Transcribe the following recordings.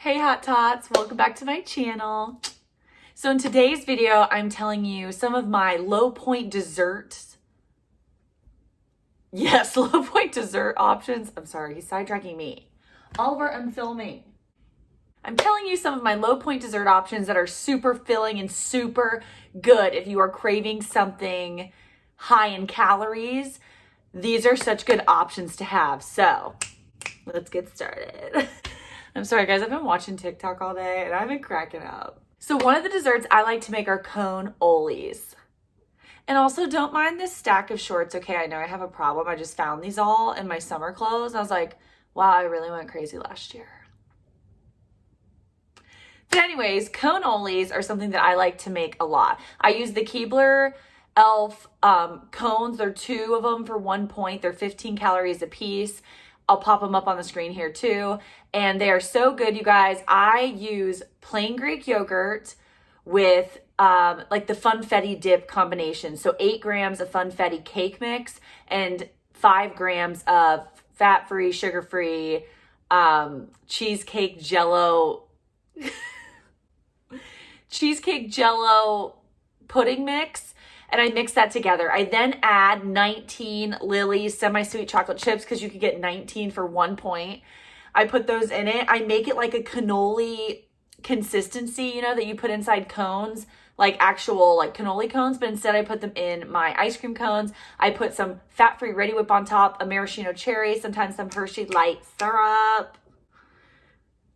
Hey Hot Tots, welcome back to my channel. So in today's video, I'm telling you some of my low point desserts. Yes, low point dessert options. I'm sorry, he's sidetracking me. Oliver, I'm filming. I'm telling you some of my low point dessert options that are super filling and super good if you are craving something high in calories. These are such good options to have. So let's get started. I'm sorry guys, I've been watching TikTok all day and I've been cracking up. So one of the desserts I like to make are cone olies. And also don't mind this stack of shorts, okay? I know I have a problem. I just found these all in my summer clothes. I was like, wow, I really went crazy last year. But anyways, cone olies are something that I like to make a lot. I use the Keebler Elf cones. There are 2 of them for 1 point. They're 15 calories a piece. I'll pop them up on the screen here too. And they are so good, you guys. I use plain Greek yogurt with like the FUNFETTI dip combination. So 8 grams of FUNFETTI cake mix and 5 grams of fat-free, sugar-free cheesecake JELLO cheesecake JELLO pudding mix. And I mix that together. I then add 19 Lily's semi-sweet chocolate chips because you could get 19 for 1 point. I put those in it. I make it like a cannoli consistency, you know, that you put inside cones, like actual like cannoli cones, but instead I put them in my ice cream cones. I put some fat-free Ready Whip on top, a maraschino cherry, sometimes some Hershey light syrup.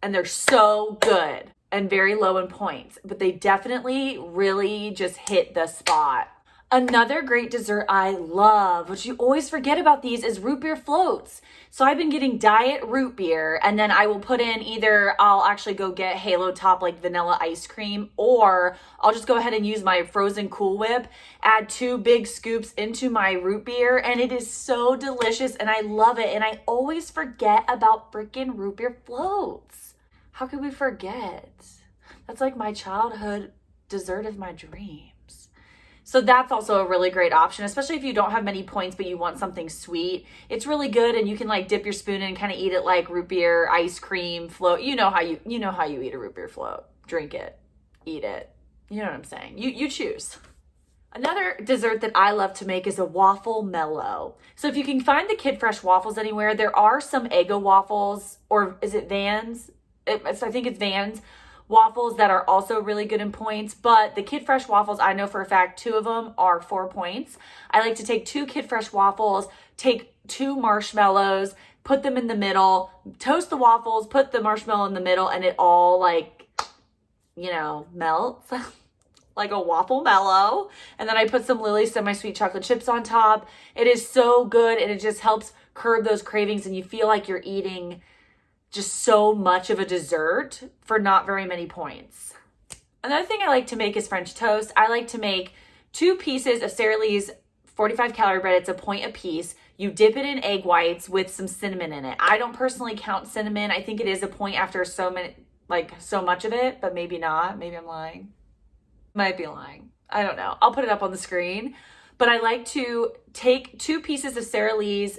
And they're so good and very low in points, but they definitely really just hit the spot. Another great dessert I love, which you always forget about these, is root beer floats. So I've been getting diet root beer, and then I will put in either I'll actually go get Halo Top like vanilla ice cream, or I'll just go ahead and use my frozen Cool Whip, add 2 big scoops into my root beer, and it is so delicious and I love it. And I always forget about freaking root beer floats. How could we forget? That's like my childhood dessert of my dreams. So that's also a really great option, especially if you don't have many points, but you want something sweet. It's really good, and you can like dip your spoon in and kind of eat it like root beer, ice cream, float. You know how you eat a root beer float. Drink it, eat it. You know what I'm saying? You choose. Another dessert that I love to make is a Waffle Mellow. So if you can find the Kid Fresh waffles anywhere, there are some Eggo waffles, or is it Vans? I think it's Vans waffles that are also really good in points, but the Kid Fresh waffles, I know for a fact 2 of them are 4 points. I like to take 2 Kid Fresh waffles, take 2 marshmallows, put them in the middle, toast the waffles, put the marshmallow in the middle, and it all like, you know, melts like a Waffle Mellow. And then I put some Lily's semi-sweet chocolate chips on top. It is so good, and it just helps curb those cravings, and you feel like you're eating just so much of a dessert for not very many points. Another thing I like to make is French toast. I like to make 2 pieces of Sara Lee's 45 calorie bread. It's a point a piece. You dip it in egg whites with some cinnamon in it. I don't personally count cinnamon. I think it is a point after so much of it, but maybe not. Maybe I'm lying. Might be lying. I don't know. I'll put it up on the screen. But I like to take 2 pieces of Sara Lee's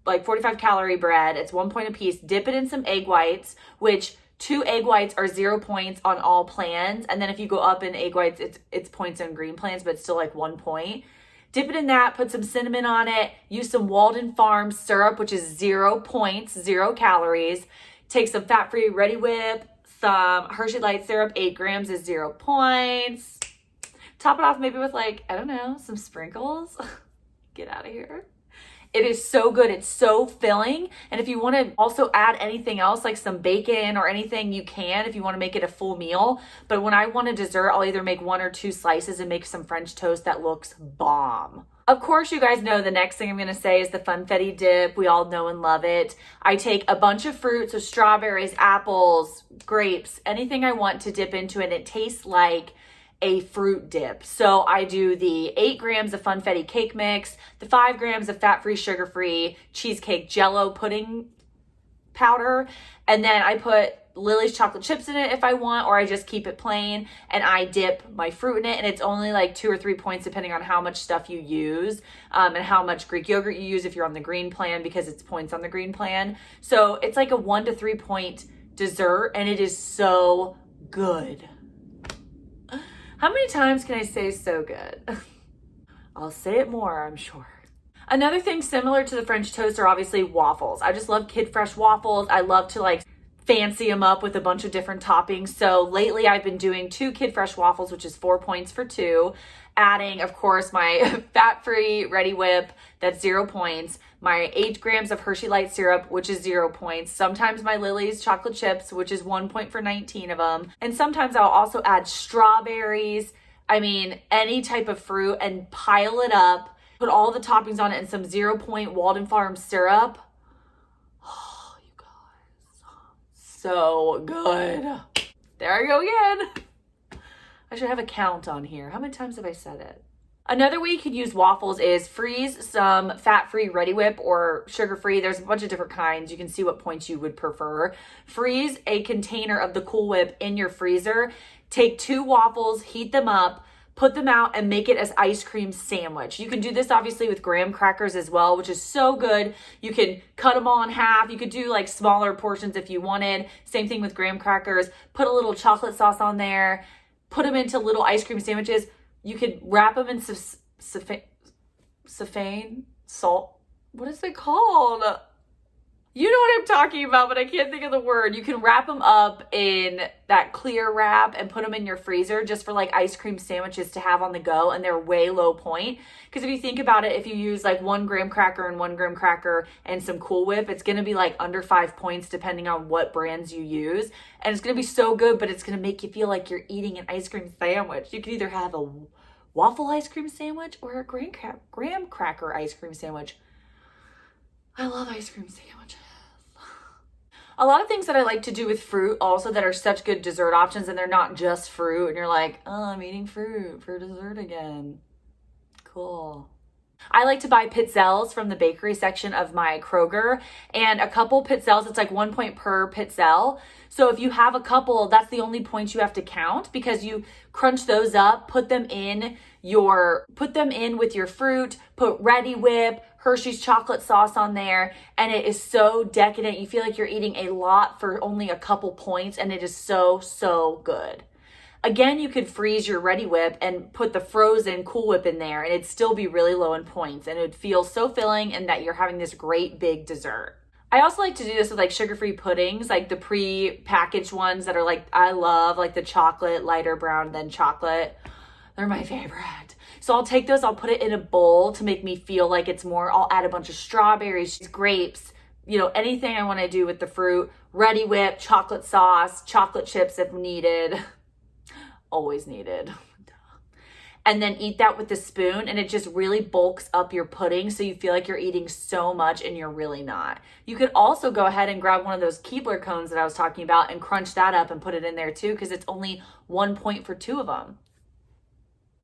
like 45 calorie bread. It's 1 point a piece. Dip it in some egg whites, which 2 egg whites are 0 points on all plans. And then if you go up in egg whites, it's points on green plans, but it's still like 1 point. Dip it in that, put some cinnamon on it, use some Walden Farms syrup, which is 0 points, 0 calories. Take some fat-free Ready Whip, some Hershey Light syrup, 8 grams is 0 points. Top it off maybe with like, I don't know, some sprinkles. Get out of here. It is so good. It's so filling. And if you want to also add anything else, like some bacon or anything, you can if you want to make it a full meal. But when I want a dessert, I'll either make 1 or 2 slices and make some French toast that looks bomb. Of course, you guys know the next thing I'm going to say is the FUNFETTI dip. We all know and love it. I take a bunch of fruit, so strawberries, apples, grapes, anything I want to dip into, and it tastes like a fruit dip. So I do the 8 grams of FUNFETTI cake mix, the 5 grams of fat-free, sugar-free cheesecake JELLO pudding powder, and then I put Lily's chocolate chips in it if I want, or I just keep it plain, and I dip my fruit in it, and it's only like 2 or 3 points depending on how much stuff you use and how much Greek yogurt you use if you're on the green plan, because it's points on the green plan. So it's like a 1 to 3 point dessert, and it is so good. How many times can I say so good? I'll say it more, I'm sure. Another thing similar to the French toast are obviously waffles. I just love Kid Fresh waffles. I love to like fancy them up with a bunch of different toppings. So lately I've been doing 2 Kid Fresh waffles, which is 4 points for 2. Adding, of course, my fat-free Ready Whip, that's 0 points. My 8 grams of Hershey Light Syrup, which is 0 points. Sometimes my Lily's chocolate chips, which is 1 point for 19 of them. And sometimes I'll also add strawberries. I mean, any type of fruit, and pile it up. Put all the toppings on it and some 0 point Walden Farms syrup. Oh, you guys. So good. There I go again. I should have a count on here. How many times have I said it? Another way you could use waffles is freeze some fat-free Ready Whip or sugar-free. There's a bunch of different kinds. You can see what points you would prefer. Freeze a container of the Cool Whip in your freezer. Take 2 waffles, heat them up, put them out, and make it as ice cream sandwich. You can do this obviously with graham crackers as well, which is so good. You can cut them all in half. You could do like smaller portions if you wanted. Same thing with graham crackers. Put a little chocolate sauce on there. Put them into little ice cream sandwiches. You could wrap them in salt. What is it called? You know what I'm talking about, but I can't think of the word. You can wrap them up in that clear wrap and put them in your freezer just for like ice cream sandwiches to have on the go, and they're way low point. Because if you think about it, if you use like 1 graham cracker and 1 graham cracker and some Cool Whip, it's gonna be like under 5 points depending on what brands you use. And it's gonna be so good, but it's gonna make you feel like you're eating an ice cream sandwich. You can either have a waffle ice cream sandwich or a graham cracker ice cream sandwich. I love ice cream sandwiches. A lot of things that I like to do with fruit also that are such good dessert options, and they're not just fruit and you're like, oh, I'm eating fruit for dessert again. Cool. I like to buy pizzelles from the bakery section of my Kroger, and a couple pizzelles, it's like 1 point per pizzelle. So if you have a couple, that's the only points you have to count, because you crunch those up, put them in with your fruit, put Ready Whip, Hershey's chocolate sauce on there, and it is so decadent. You feel like you're eating a lot for only a couple points, and it is so, so good. Again, you could freeze your Ready Whip and put the frozen Cool Whip in there, and it'd still be really low in points, and it would feel so filling and that you're having this great big dessert. I also like to do this with like sugar-free puddings, like the pre-packaged ones that are like, I love like the chocolate, lighter brown than chocolate. They're my favorite. So I'll take those, I'll put it in a bowl to make me feel like it's more. I'll add a bunch of strawberries, grapes, you know, anything I want to do with the fruit. Ready Whip, chocolate sauce, chocolate chips if needed. Always needed. And then eat that with a spoon, and it just really bulks up your pudding so you feel like you're eating so much and you're really not. You could also go ahead and grab one of those Keebler cones that I was talking about and crunch that up and put it in there too, because it's only 1 point for 2 of them.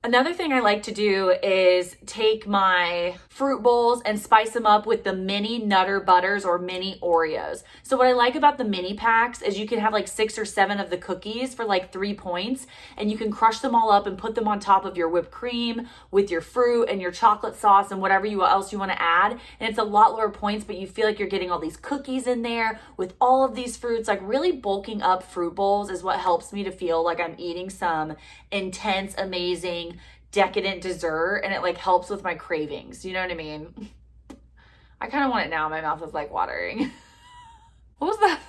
Another thing I like to do is take my fruit bowls and spice them up with the mini Nutter Butters or mini Oreos. So what I like about the mini packs is you can have like 6 or 7 of the cookies for like 3 points, and you can crush them all up and put them on top of your whipped cream with your fruit and your chocolate sauce and whatever else you want to add. And it's a lot lower points, but you feel like you're getting all these cookies in there with all of these fruits. Like really bulking up fruit bowls is what helps me to feel like I'm eating some intense, amazing, decadent dessert, and it like helps with my cravings. You know what I mean? I kind of want it now. My mouth is like watering. What was that?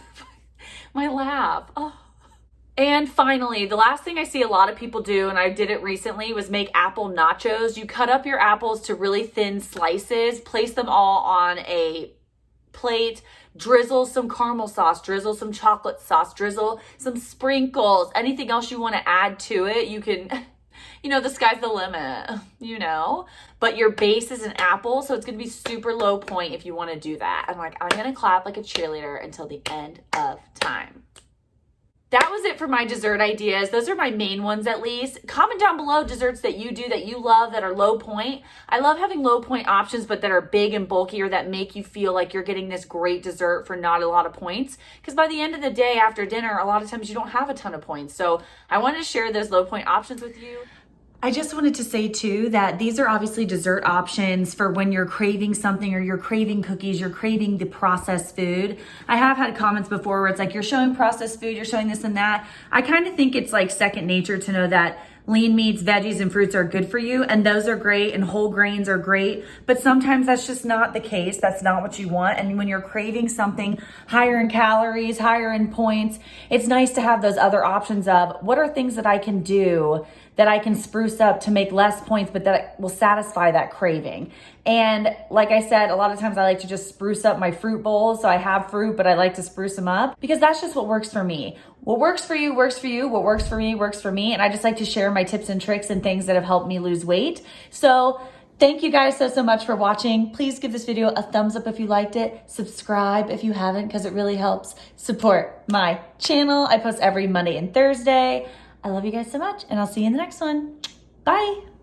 My laugh. Oh. And finally, the last thing I see a lot of people do, and I did it recently, was make apple nachos. You cut up your apples to really thin slices, place them all on a plate, drizzle some caramel sauce, drizzle some chocolate sauce, drizzle some sprinkles, anything else you want to add to it. You can, you know, the sky's the limit, you know, but your base is an apple, so it's going to be super low point if you want to do that. I'm like, I'm going to clap like a cheerleader until the end of time. That was it for my dessert ideas. Those are my main ones, at least. Comment down below desserts that you do that you love that are low point. I love having low point options, but that are big and bulky, or that make you feel like you're getting this great dessert for not a lot of points. Because by the end of the day after dinner, a lot of times you don't have a ton of points. So I wanted to share those low point options with you. I just wanted to say too that these are obviously dessert options for when you're craving something or you're craving cookies, you're craving the processed food. I have had comments before where it's like, you're showing processed food, you're showing this and that. I kind of think it's like second nature to know that lean meats, veggies, and fruits are good for you, and those are great, and whole grains are great, but sometimes that's just not the case. That's not what you want. And when you're craving something higher in calories, higher in points, it's nice to have those other options of what are things that I can do that I can spruce up to make less points, but that will satisfy that craving. And like I said, a lot of times I like to just spruce up my fruit bowls. So I have fruit, but I like to spruce them up because that's just what works for me. What works for you, works for you. What works for me, works for me. And I just like to share my tips and tricks and things that have helped me lose weight. So thank you guys so much for watching. Please give this video a thumbs up if you liked it. Subscribe if you haven't, because it really helps support my channel. I post every Monday and Thursday. I love you guys so much, and I'll see you in the next one. Bye.